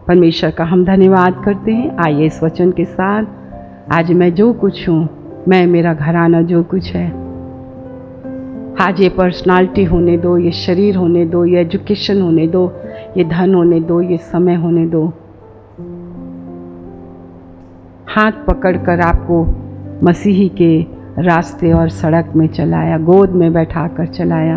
परमेश्वर का हम धन्यवाद करते हैं। आइए इस वचन के साथ, आज मैं जो कुछ हूँ, मैं, मेरा घराना जो कुछ है, आज ये पर्सनालिटी होने दो, ये शरीर होने दो, ये एजुकेशन होने दो, ये धन होने दो, ये समय होने दो, हाथ पकड़कर आपको मसीही के रास्ते और सड़क में चलाया, गोद में बैठाकर चलाया,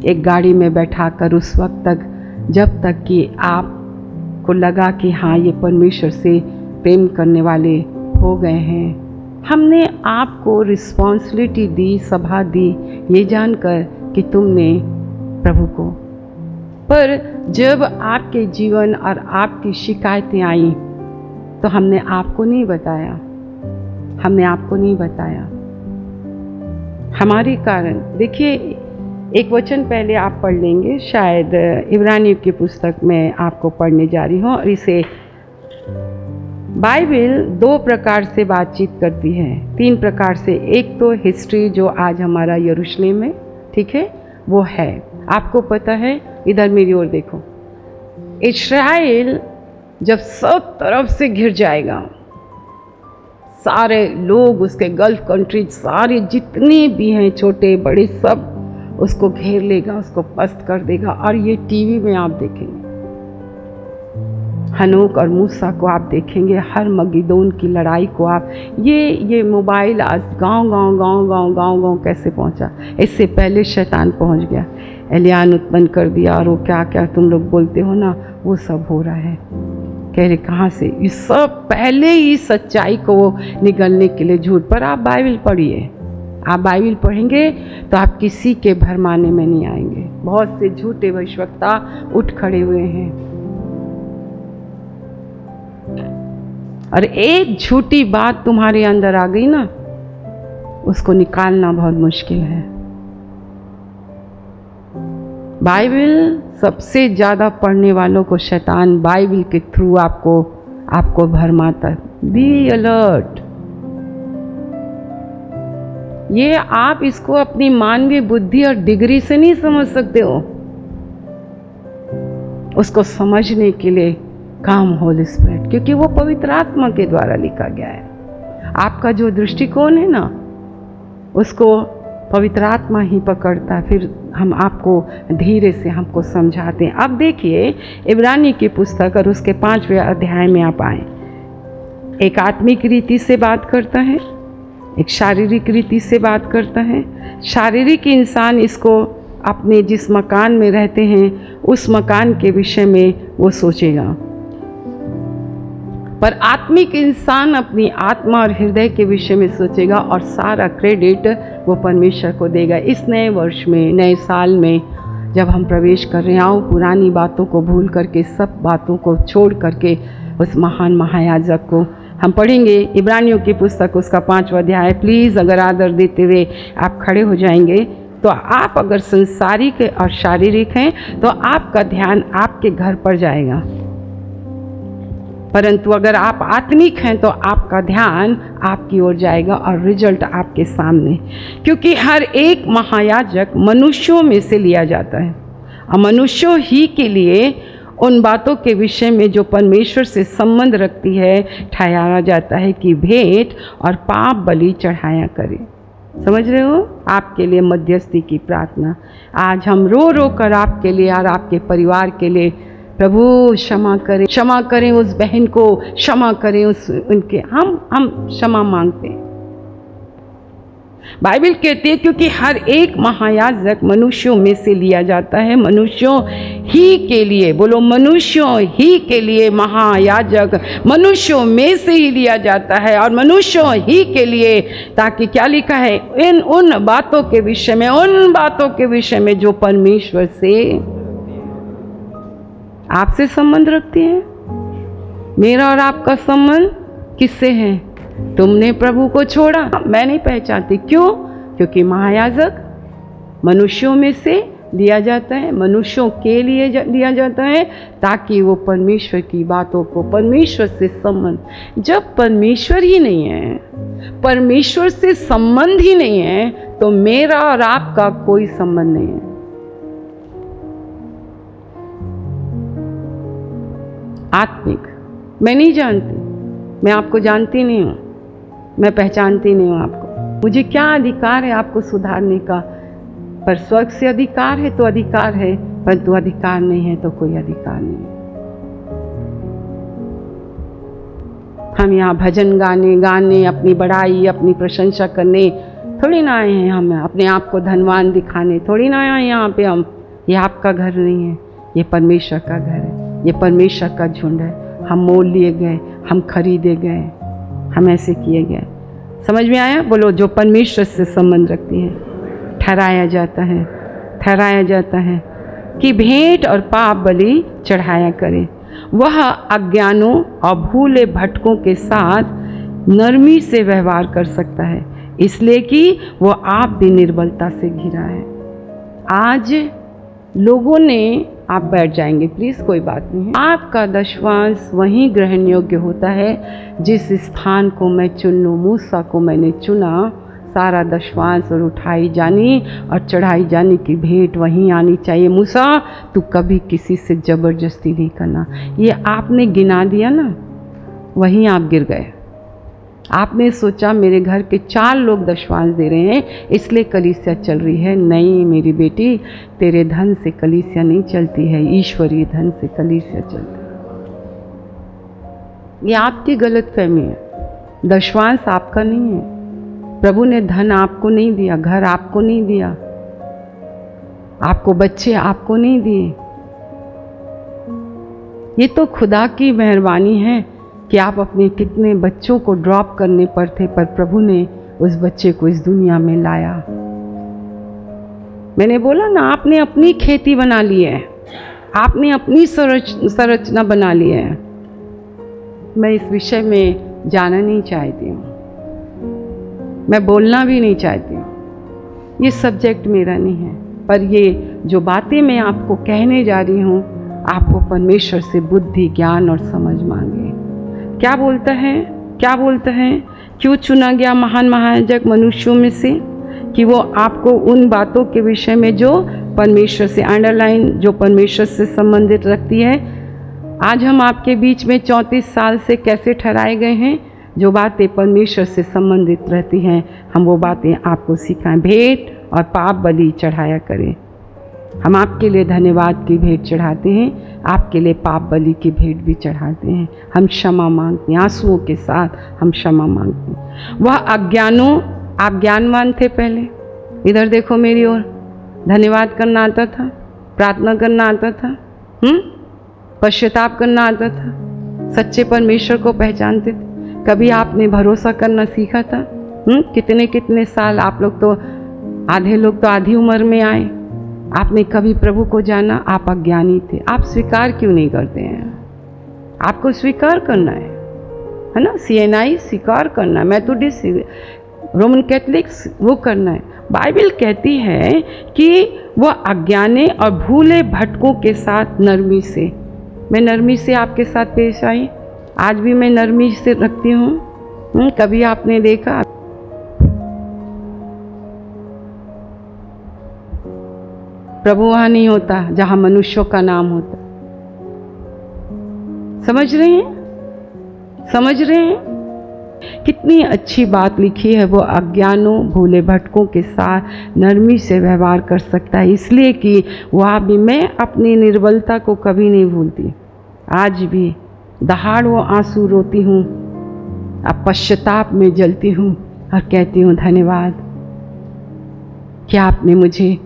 एक गाड़ी में बैठाकर उस वक्त तक, जब तक कि आपको लगा कि हाँ ये परमेश्वर से प्रेम करने वाले हो गए हैं। हमने आपको रिस्पॉन्सिबिलिटी दी, सभा दी, ये जानकर कि तुमने प्रभु को, पर जब आपके जीवन और आपकी शिकायतें आई तो हमने आपको नहीं बताया, हमने आपको नहीं बताया। हमारे कारण, देखिए एक वचन पहले आप पढ़ लेंगे, शायद इब्रानियों की पुस्तक में आपको पढ़ने जा रही हूँ। और इसे बाइबल दो प्रकार से बातचीत करती है, तीन प्रकार से। एक तो हिस्ट्री जो आज हमारा यरूशलेम में, ठीक है, वो है, आपको पता है। इधर मेरी ओर देखो, इस्राएल जब सब तरफ से घिर जाएगा, सारे लोग उसके गल्फ कंट्री, सारे जितने भी हैं छोटे बड़े, सब उसको घेर लेगा, उसको पस्त कर देगा। और ये टीवी में आप देखेंगे, हनोक और मूसा को आप देखेंगे, हर मगिदोन की लड़ाई को आप, ये मोबाइल आज गांव कैसे पहुंचा, इससे पहले शैतान पहुंच गया, एलियान उत्पन्न कर दिया, और वो क्या क्या तुम लोग बोलते हो ना, वो सब हो रहा है। कह रहे कहाँ से, ये सब पहले ही सच्चाई को निगलने के लिए झूठ। पर आप बाइबल पढ़िए, आप बाइबल पढ़ेंगे तो आप किसी के भरमाने में नहीं आएंगे। बहुत से झूठे भविष्यवक्ता उठ खड़े हुए हैं, और एक झूठी बात तुम्हारे अंदर आ गई ना, उसको निकालना बहुत मुश्किल है। बाइबल सबसे ज़्यादा पढ़ने वालों को शैतान बाइबल के थ्रू आपको भरमाता है। Be alert. ये आप इसको अपनी मानवीय बुद्धि और डिग्री से नहीं समझ सकते हो, उसको समझने के लिए काम होली स्पिरिट, क्योंकि वो पवित्र आत्मा के द्वारा लिखा गया है। आपका जो दृष्टिकोण है ना, उसको पवित्र आत्मा ही पकड़ता है। फिर हम आपको धीरे से हमको समझाते हैं। अब देखिए इब्रानी की पुस्तक और उसके 5वें अध्याय में आप आए। एक आत्मिक रीति से बात करता है, एक शारीरिक रीति से बात करता है। शारीरिक इंसान इसको अपने जिस मकान में रहते हैं उस मकान के विषय में वो सोचेगा, पर आत्मिक इंसान अपनी आत्मा और हृदय के विषय में सोचेगा, और सारा क्रेडिट वो परमेश्वर को देगा। इस नए वर्ष में, नए साल में जब हम प्रवेश कर रहे हैं, आओ पुरानी बातों को भूल करके, सब बातों को छोड़ करके उस महान महायाजक को हम पढ़ेंगे। इब्रानियों की पुस्तक उसका 5वां अध्याय। प्लीज़ अगर आदर देते हुए आप खड़े हो जाएंगे तो आप अगर संसारिक और शारीरिक हैं तो आपका ध्यान आपके घर पर जाएगा, परंतु अगर आप आत्मिक हैं तो आपका ध्यान आपकी ओर जाएगा और रिजल्ट आपके सामने। क्योंकि हर एक महायाजक मनुष्यों में से लिया जाता है, और मनुष्यों ही के लिए उन बातों के विषय में जो परमेश्वर से संबंध रखती है ठहराया जाता है कि भेंट और पाप बलि चढ़ाया करे। समझ रहे हो? आपके लिए मध्यस्थी की प्रार्थना। आज हम रो रो कर आपके लिए और आपके परिवार के लिए, प्रभु क्षमा करें उस बहन को, क्षमा करें उनके, हम क्षमा मांगते हैं। बाइबल कहती है क्योंकि हर एक महायाजक मनुष्यों में से लिया जाता है, मनुष्यों ही के लिए, बोलो मनुष्यों ही के लिए महायाजक मनुष्यों में से ही लिया जाता है, और मनुष्यों ही के लिए, ताकि क्या लिखा है, उन बातों के विषय में जो परमेश्वर से आपसे संबंध रखती हैं। मेरा और आपका संबंध किससे है? तुमने प्रभु को छोड़ा, मैं नहीं पहचानती। क्यों? क्योंकि महायाजक मनुष्यों में से लिया जाता है, मनुष्यों के लिए लिया जाता है, ताकि वो परमेश्वर की बातों को, परमेश्वर से संबंध, जब परमेश्वर ही नहीं है, परमेश्वर से संबंध ही नहीं है, तो मेरा और आपका कोई संबंध नहीं है। आत्मिक। मैं नहीं जानती, मैं आपको जानती नहीं हूँ, मैं पहचानती नहीं हूँ आपको। मुझे क्या अधिकार है आपको सुधारने का? पर स्वर्ग से अधिकार है तो अधिकार है, परंतु अधिकार नहीं है तो कोई अधिकार नहीं है। हम यहाँ भजन गाने अपनी बड़ाई, अपनी प्रशंसा करने थोड़ी ना आए हैं। हम अपने आप को धनवान दिखाने थोड़ी ना आए हैं यहाँ पे हम। ये आपका घर नहीं है, ये परमेश्वर का घर है, ये परमेश्वर का झुंड है। हम मोल लिए गए, हम खरीदे गए, हम ऐसे किए गए। समझ में आया? बोलो। जो परमेश्वर से संबंध रखती है ठहराया जाता है कि भेंट और पाप बलि चढ़ाया करे। वह अज्ञानों और भूले भटकों के साथ नरमी से व्यवहार कर सकता है, इसलिए कि वो आप भी निर्बलता से घिरा है। आज लोगों ने, आप बैठ जाएंगे प्लीज़, कोई बात नहीं है। आपका दशवांश वहीं ग्रहण योग्य होता है जिस स्थान को मैं चुन लूँ। मूसा को मैंने चुना, सारा दशवांश और उठाई जानी और चढ़ाई जाने की भेंट वहीं आनी चाहिए। मूसा, तू कभी किसी से ज़बरदस्ती नहीं करना। ये आपने गिना दिया ना, वहीं आप गिर गए। आपने सोचा मेरे घर के 4 लोग दशवांश दे रहे हैं इसलिए कलीसिया चल रही है। नहीं मेरी बेटी, तेरे धन से कलीसिया नहीं चलती है, ईश्वरीय धन से कलीसिया चलती है। ये आपकी गलतफहमी है। दशवांश आपका नहीं है। प्रभु ने धन आपको नहीं दिया, घर आपको नहीं दिया, आपको बच्चे आपको नहीं दिए। ये तो खुदा की मेहरबानी है कि आप अपने कितने बच्चों को ड्रॉप करने पर थे, पर प्रभु ने उस बच्चे को इस दुनिया में लाया। मैंने बोला ना, आपने अपनी खेती बना ली है, आपने अपनी संरचना बना ली है। मैं इस विषय में जाना नहीं चाहती हूँ, मैं बोलना भी नहीं चाहती हूँ, ये सब्जेक्ट मेरा नहीं है। पर ये जो बातें मैं आपको कहने जा रही हूँ, आपको परमेश्वर से बुद्धि, ज्ञान और समझ मांगे। क्या बोलता है? क्यों चुना गया महान महायाजक मनुष्यों में से? कि वो आपको उन बातों के विषय में जो परमेश्वर से, अंडरलाइन, जो परमेश्वर से संबंधित रखती है। आज हम आपके बीच में 34 साल से कैसे ठहराए गए हैं? जो बातें परमेश्वर से संबंधित रहती हैं, हम वो बातें आपको सिखाएं। भेंट और पाप बलि चढ़ाया करें। हम आपके लिए धन्यवाद की भेंट चढ़ाते हैं, आपके लिए पाप बलि की भेंट भी चढ़ाते हैं। हम क्षमा मांगते हैं, आंसुओं के साथ हम क्षमा मांगते हैं। वह अज्ञानों, आप ज्ञानवान थे पहले, इधर देखो मेरी ओर। धन्यवाद करना आता था, प्रार्थना करना आता था, पश्चाताप करना आता था, सच्चे परमेश्वर को पहचानते थे। कभी आपने भरोसा करना सीखा था? कितने साल आप लोग तो, आधे लोग तो आधी उम्र में आए। आपने कभी प्रभु को जाना? आप अज्ञानी थे। आप स्वीकार क्यों नहीं करते हैं? आपको स्वीकार करना है ना? CNI स्वीकार करना है, मेथोडिस्ट, रोमन कैथलिक्स वो करना है। बाइबल कहती है कि वह अज्ञानी और भूले भटकों के साथ नरमी से, मैं नरमी से आपके साथ पेश आई। आज भी मैं नरमी से रखती हूँ। कभी आपने देखा? प्रभु वहाँ नहीं होता जहाँ मनुष्यों का नाम होता। समझ रहे हैं? कितनी अच्छी बात लिखी है। वो अज्ञानों, भूले भटकों के साथ नरमी से व्यवहार कर सकता है, इसलिए कि वहाँ भी मैं अपनी निर्बलता को कभी नहीं भूलती। आज भी दहाड़ों आंसू रोती हूँ, अब पश्चाताप में जलती हूँ और कहती हूँ धन्यवाद कि आपने मुझे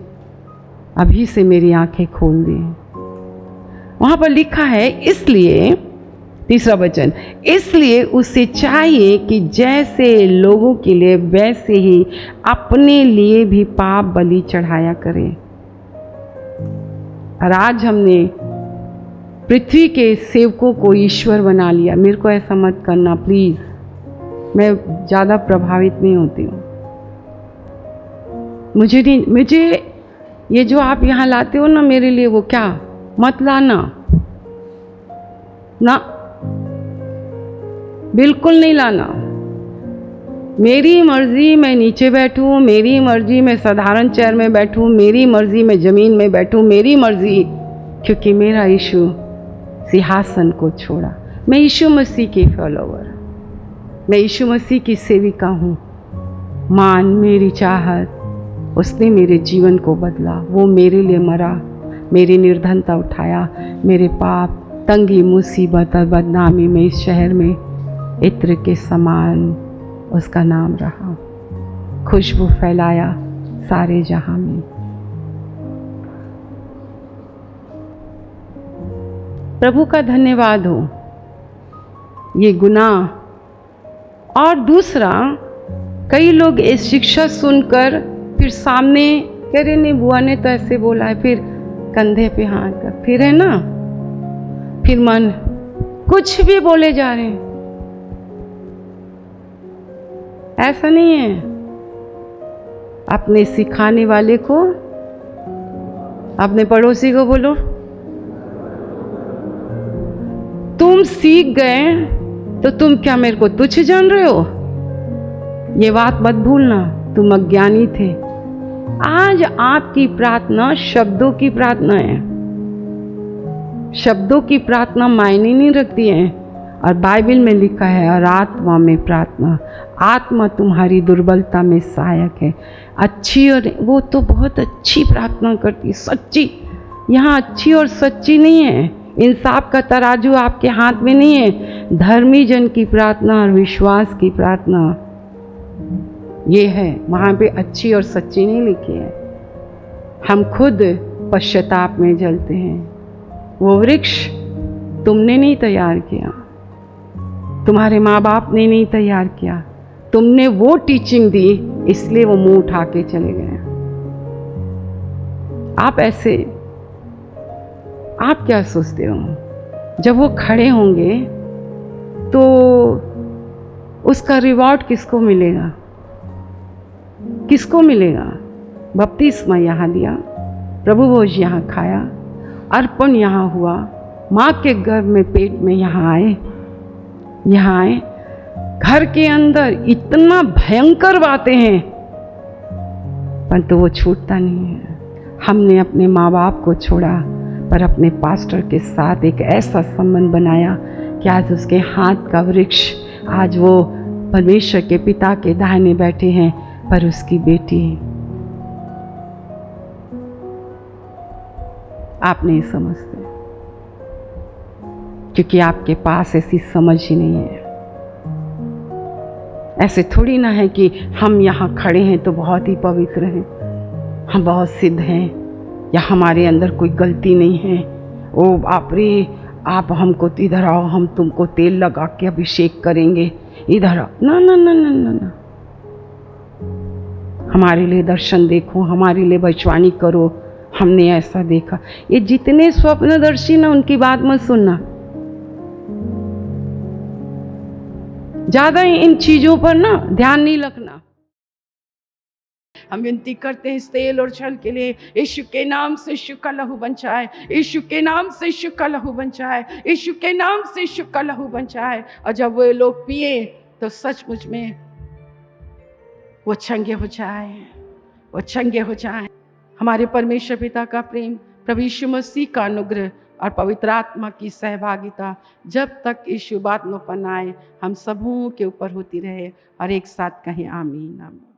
अभी से मेरी आंखें खोल दी। वहाँ पर लिखा है, इसलिए, तीसरा वचन, इसलिए उसे चाहिए कि जैसे लोगों के लिए वैसे ही अपने लिए भी पाप बलि चढ़ाया करे। और आज हमने पृथ्वी के सेवकों को ईश्वर बना लिया। मेरे को ऐसा मत करना प्लीज़, मैं ज़्यादा प्रभावित नहीं होती हूँ। मुझे ये जो आप यहाँ लाते हो ना मेरे लिए, वो क्या मत लाना ना, बिल्कुल नहीं लाना। मेरी मर्जी मैं नीचे बैठूँ, मेरी मर्जी मैं साधारण चेयर में बैठूँ, मेरी मर्जी मैं ज़मीन में बैठूँ, मेरी मर्जी, क्योंकि मेरा यीशु सिंहासन को छोड़ा। मैं यीशु मसीह की फॉलोवर, मैं यीशु मसीह की सेविका हूँ। मान मेरी चाहत, उसने मेरे जीवन को बदला। वो मेरे लिए मरा, मेरी निर्धनता उठाया, मेरे पाप, तंगी, मुसीबत और बदनामी में इस शहर में इत्र के समान उसका नाम रहा, खुशबू फैलाया सारे जहां में। प्रभु का धन्यवाद हो। ये गुनाह। और दूसरा, कई लोग इस शिक्षा सुनकर फिर सामने कह रहे नहीं, बुआ ने तो ऐसे बोला है, फिर कंधे पे हाथ कर, फिर है ना, फिर मन कुछ भी बोले जा रहे हैं। ऐसा नहीं है। अपने सिखाने वाले को, अपने पड़ोसी को बोलो, तुम सीख गए तो तुम क्या मेरे को तुच्छ जान रहे हो? ये बात मत भूलना, तुम अज्ञानी थे। आज आपकी प्रार्थना शब्दों की प्रार्थना है। शब्दों की प्रार्थना मायने नहीं रखती है। और बाइबल में लिखा है, और आत्मा में प्रार्थना, आत्मा तुम्हारी दुर्बलता में सहायक है। अच्छी, और वो तो बहुत अच्छी प्रार्थना करती, सच्ची। यहाँ अच्छी और सच्ची नहीं है। इंसाफ का तराजू आपके हाथ में नहीं है। धर्मी जन की प्रार्थना और विश्वास की प्रार्थना ये है। वहाँ पे अच्छी और सच्ची नहीं लिखी है। हम खुद पश्चाताप में जलते हैं। वो वृक्ष तुमने नहीं तैयार किया, तुम्हारे माँ बाप ने नहीं तैयार किया, तुमने वो टीचिंग दी, इसलिए वो मुंह उठा के चले गए। आप ऐसे, आप क्या सोचते हो? जब वो खड़े होंगे तो उसका रिवॉर्ड किसको मिलेगा? किसको मिलेगा? बपतिस्मा यहाँ दिया, प्रभु भोज यहाँ खाया, अर्पण यहाँ हुआ, माँ के गर्भ में पेट में यहाँ आए, घर के अंदर इतना भयंकर बातें हैं, परंतु वो छूटता नहीं है। हमने अपने माँ बाप को छोड़ा, पर अपने पास्टर के साथ एक ऐसा संबंध बनाया कि आज उसके हाथ का वृक्ष, आज वो परमेश्वर के पिता के दाहिने बैठे हैं, पर उसकी बेटी आप नहीं समझते, क्योंकि आपके पास ऐसी समझ ही नहीं है। ऐसे थोड़ी ना है कि हम यहाँ खड़े हैं तो बहुत ही पवित्र हैं, हम बहुत सिद्ध हैं, या हमारे अंदर कोई गलती नहीं है। ओ बाप रे, आप हमको इधर आओ, हम तुमको तेल लगा के अभिषेक करेंगे, इधर आओ। ना ना ना ना ना ना, हमारे लिए दर्शन देखो, हमारे लिए भविष्यवाणी करो, हमने ऐसा देखा। ये जितने स्वप्नदर्शी ना, उनकी बात मत सुनना। ज्यादा इन चीजों पर ना ध्यान नहीं रखना। हम विनती करते हैं इस तेल और छल के लिए, यीशु के नाम से यीशु का लहू बचाए, यीशु के नाम से यीशु का लहू बचाए, यीशु के नाम से यीशु का लहू बचाए। और जब वो लोग पिए तो सचमुच में वो चंगे हो जाए, वो चंगे हो जाए। हमारे परमेश्वर पिता का प्रेम, प्रभु यीशु मसीह का अनुग्रह और पवित्र आत्मा की सहभागिता जब तक यीशु बात न पनाए, हम सबों के ऊपर होती रहे। और एक साथ कहें आमीन, आमीन।